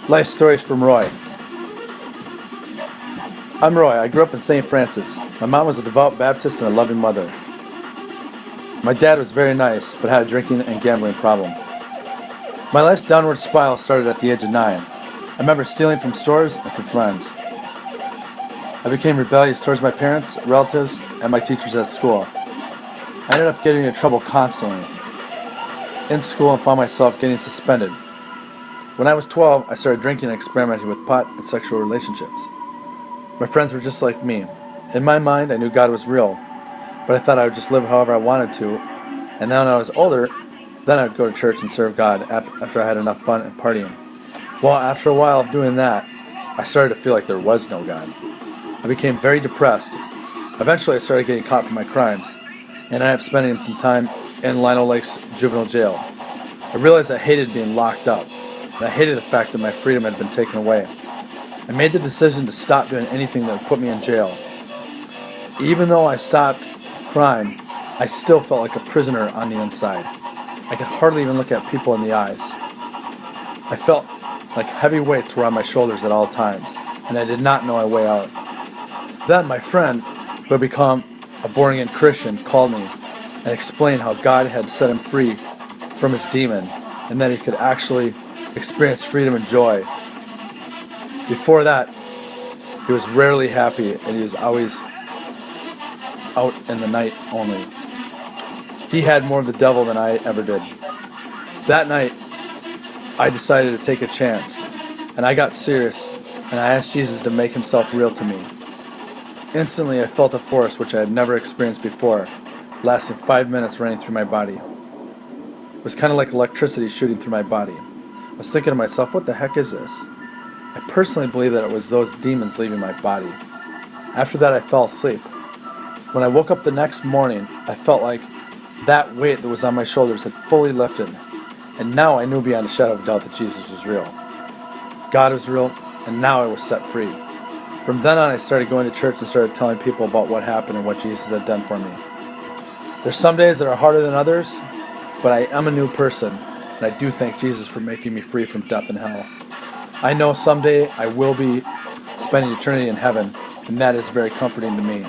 Life stories from Roy. I'm Roy. I grew up in St. Francis. My mom was a devout Baptist and a loving mother. My dad was very nice, but had a drinking and gambling problem. My life's downward spiral started at the age of 9. I remember stealing from stores and from friends. I became rebellious towards my parents, relatives, and my teachers at school. I ended up getting into trouble constantly in school and found myself getting suspended. When I was 12, I started drinking and experimenting with pot and sexual relationships. My friends were just like me. In my mind, I knew God was real, but I thought I would just live however I wanted to, and then when I was older, then I would go to church and serve God after I had enough fun and partying. Well, after a while of doing that, I started to feel like there was no God. I became very depressed. Eventually, I started getting caught for my crimes, and I ended up spending some time in Lino Lakes juvenile jail. I realized I hated being locked up, and I hated the fact that my freedom had been taken away. I made the decision to stop doing anything that would put me in jail. Even though I stopped crime, I still felt like a prisoner on the inside. I could hardly even look at people in the eyes. I felt like heavy weights were on my shoulders at all times, and I did not know my way out. Then my friend, who had become a born-again Christian, called me and explained how God had set him free from his demon, and that he could actually experience freedom and joy. Before that, he was rarely happy, and he was always out in the night only. He had more of the devil than I ever did. That night, I decided to take a chance, and I got serious, and I asked Jesus to make himself real to me. Instantly, I felt a force which I had never experienced before, lasting 5 minutes running through my body. It was kind of like electricity shooting through my body. I was thinking to myself, what the heck is this? I personally believe that it was those demons leaving my body. After that, I fell asleep. When I woke up the next morning, I felt like that weight that was on my shoulders had fully lifted, and now I knew beyond a shadow of a doubt that Jesus was real. God was real, and now I was set free. From then on, I started going to church and started telling people about what happened and what Jesus had done for me. There's some days that are harder than others, but I am a new person, and I do thank Jesus for making me free from death and hell. I know someday I will be spending eternity in heaven, and that is very comforting to me.